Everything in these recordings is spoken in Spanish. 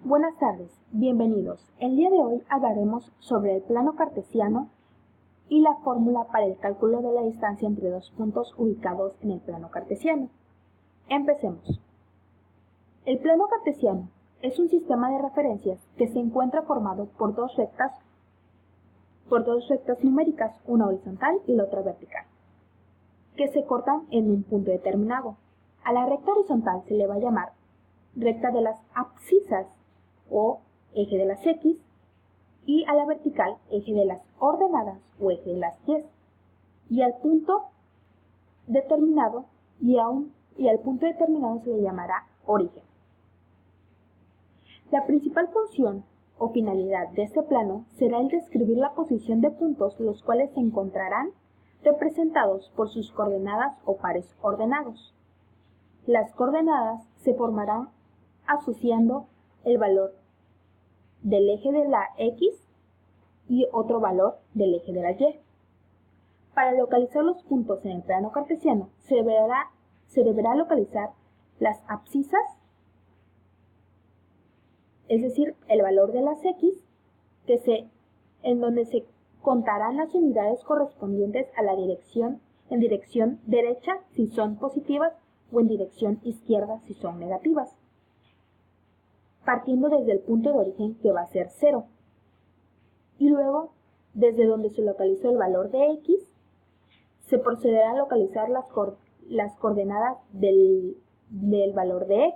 Buenas tardes, bienvenidos. El día de hoy hablaremos sobre el plano cartesiano y la fórmula para el cálculo de la distancia entre dos puntos ubicados en el plano cartesiano. Empecemos. El plano cartesiano es un sistema de referencias que se encuentra formado por dos rectas numéricas, una horizontal y la otra vertical, que se cortan en un punto determinado. A la recta horizontal se le va a llamar recta de las abscisas o eje de las X, y a la vertical eje de las ordenadas o eje de las Y, y al punto determinado se le llamará origen. La principal función o finalidad de este plano será el describir la posición de puntos los cuales se encontrarán representados por sus coordenadas o pares ordenados. Las coordenadas se formarán asociando el valor del eje de la X y otro valor del eje de la Y. Para localizar los puntos en el plano cartesiano se deberá localizar las abscisas, es decir, el valor de las X, en donde se contarán las unidades correspondientes a la dirección en dirección derecha si son positivas o en dirección izquierda si son negativas, partiendo desde el punto de origen que va a ser 0. Y luego, desde donde se localizó el valor de X, se procederá a localizar las coordenadas del valor de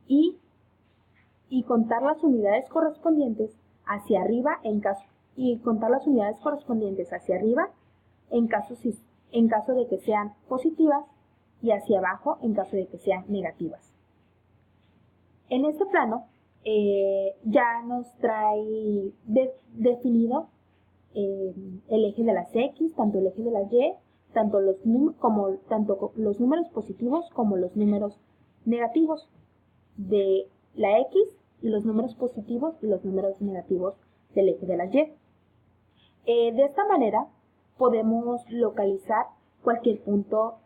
Y, y contar las unidades correspondientes hacia arriba en caso de que sean positivas y hacia abajo en caso de que sean negativas. En este plano ya nos trae definido el eje de las X, tanto el eje de las Y, tanto los números positivos como los números negativos de la X y los números positivos y los números negativos del eje de la Y. De esta manera podemos localizar cualquier punto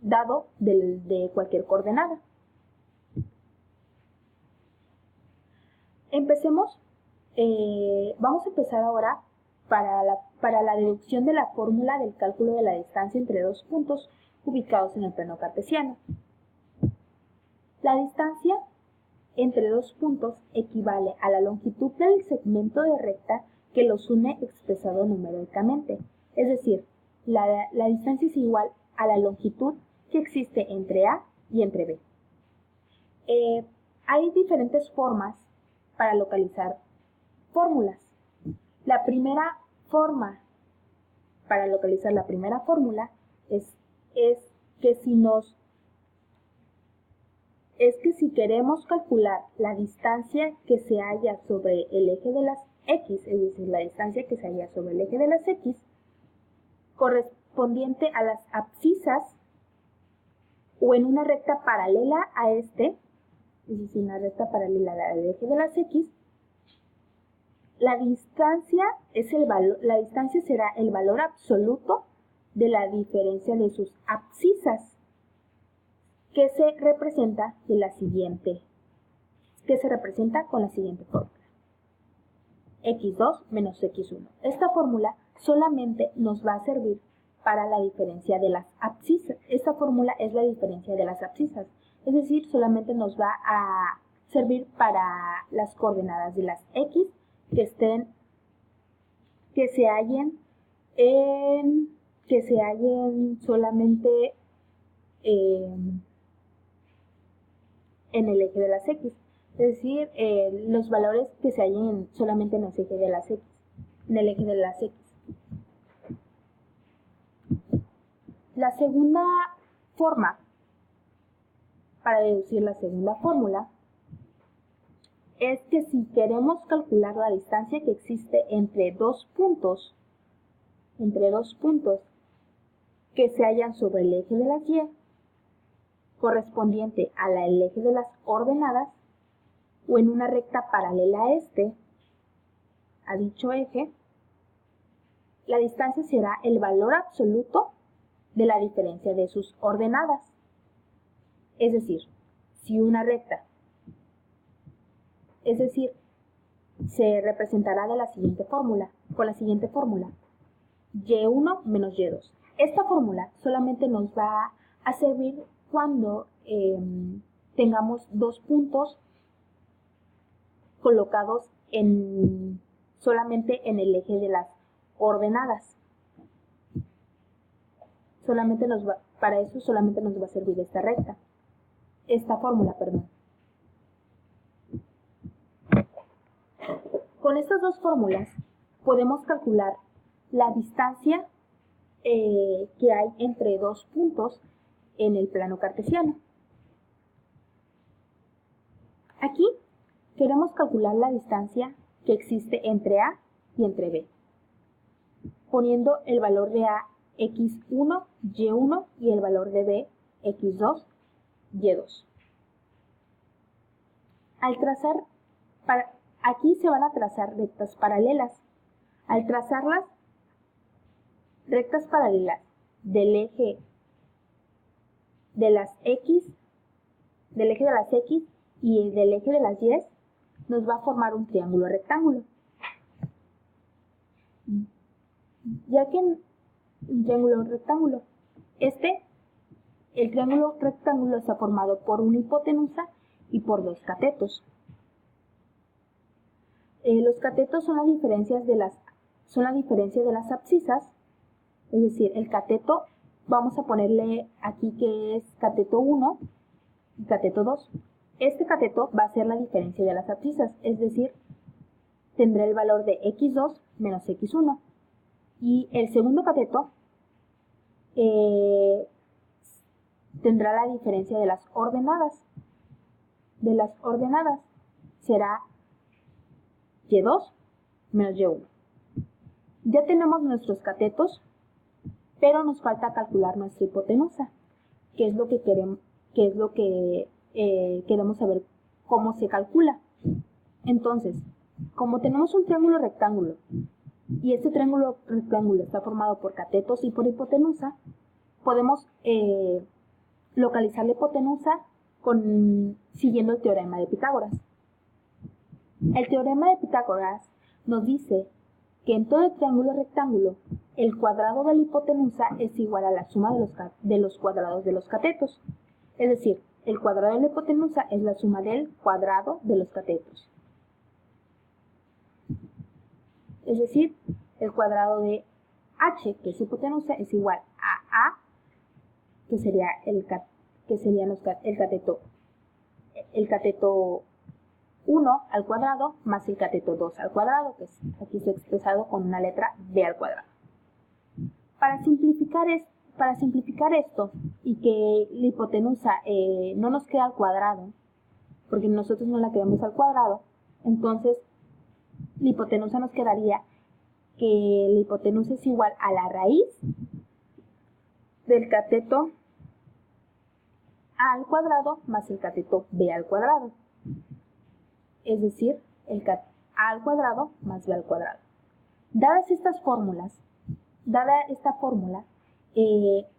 dado de cualquier coordenada. Vamos a empezar ahora para la deducción de la fórmula del cálculo de la distancia entre dos puntos ubicados en el plano cartesiano. La distancia entre dos puntos equivale a la longitud del segmento de recta que los une expresado numéricamente. Es decir, la distancia es igual a la longitud que existe entre A y entre B. Hay diferentes formas para localizar fórmulas. La primera forma para localizar la primera fórmula es que si queremos calcular la distancia que se halla sobre el eje de las X, es decir, la distancia que se halla sobre el eje de las X, correspondiente a las abscisas o en una recta paralela a este, es decir, una recta paralela al eje de las X, la distancia será el valor absoluto de la diferencia de sus abscisas, que se representa con la siguiente fórmula: x2 menos x1. Esta fórmula solamente nos va a servir para la diferencia de las abscisas. Esta fórmula es la diferencia de las abscisas, es decir, solamente nos va a servir para las coordenadas de las X que se hallen solamente en el eje de las X, es decir, los valores que se hallen solamente en el eje de las X, La segunda forma para deducir la segunda fórmula es que si queremos calcular la distancia que existe entre dos puntos que se hallan sobre el eje de las Y, correspondiente al eje de las ordenadas, o en una recta paralela a dicho eje, la distancia será el valor absoluto de la diferencia de sus ordenadas. Es decir, si una recta, se representará de la siguiente fórmula, con la siguiente fórmula, y1 menos y2. Esta fórmula solamente nos va a servir cuando tengamos dos puntos colocados solamente en el eje de las ordenadas. Para eso solamente nos va a servir esta fórmula, perdón. Con estas dos fórmulas podemos calcular la distancia que hay entre dos puntos en el plano cartesiano. Aquí queremos calcular la distancia que existe entre A y entre B, poniendo el valor de A x1, y1 y el valor de B x2, y2. Aquí se van a trazar rectas paralelas. Al trazarlas, rectas paralelas del eje de las X y del eje de las Y, nos va a formar un triángulo rectángulo. Ya que un triángulo rectángulo, el triángulo rectángulo está formado por una hipotenusa y por dos catetos. Los catetos son la diferencia de las abscisas, es decir, el cateto, vamos a ponerle aquí que es cateto 1 y cateto 2. Este cateto va a ser la diferencia de las abscisas, es decir, tendrá el valor de x2 menos x1. Y el segundo cateto tendrá la diferencia de las ordenadas. Será y2 menos y1. Ya tenemos nuestros catetos, pero nos falta calcular nuestra hipotenusa, que es lo que queremos saber cómo se calcula. Entonces, como tenemos un triángulo rectángulo y este triángulo rectángulo está formado por catetos y por hipotenusa, podemos localizar la hipotenusa siguiendo el teorema de Pitágoras. El teorema de Pitágoras nos dice que en todo el triángulo rectángulo, el cuadrado de la hipotenusa es igual a la suma de los cuadrados de los catetos. Es decir, el cuadrado de la hipotenusa es la suma del cuadrado de los catetos. Es decir, el cuadrado de h, que es hipotenusa, es igual a a, que sería el cateto 1 al cuadrado más el cateto 2 al cuadrado, que aquí está expresado con una letra b al cuadrado. Para simplificar esto y que la hipotenusa no nos quede al cuadrado, porque nosotros no la queremos al cuadrado, entonces la hipotenusa nos quedaría que la hipotenusa es igual a la raíz del cateto a al cuadrado más el cateto b al cuadrado. Es decir, a al cuadrado más b al cuadrado. Dada esta fórmula,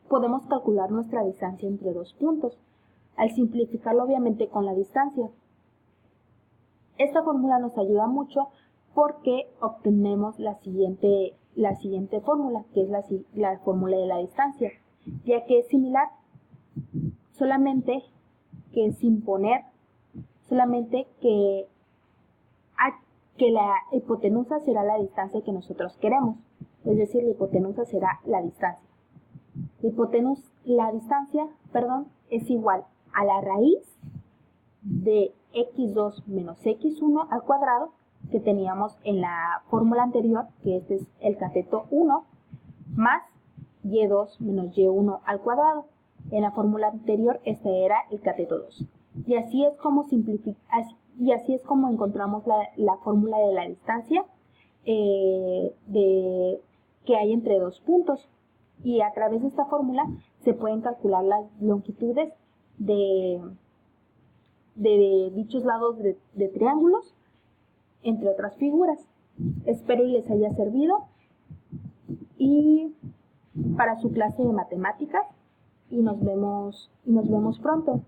podemos calcular nuestra distancia entre dos puntos, al simplificarlo obviamente con la distancia. Esta fórmula nos ayuda mucho porque obtenemos la siguiente fórmula, que es la fórmula de la distancia, ya que es similar, solamente que sin poner, solamente que la hipotenusa será la distancia que nosotros queremos, es decir, la hipotenusa será la distancia. La distancia es igual a la raíz de x2 menos x1 al cuadrado que teníamos en la fórmula anterior, que este es el cateto 1, más y2 menos y1 al cuadrado. En la fórmula anterior este era el cateto 2. Y así es como encontramos la fórmula de la distancia que hay entre dos puntos. Y a través de esta fórmula se pueden calcular las longitudes de dichos lados de triángulos, entre otras figuras. Espero y les haya servido y para su clase de matemáticas, y nos vemos pronto.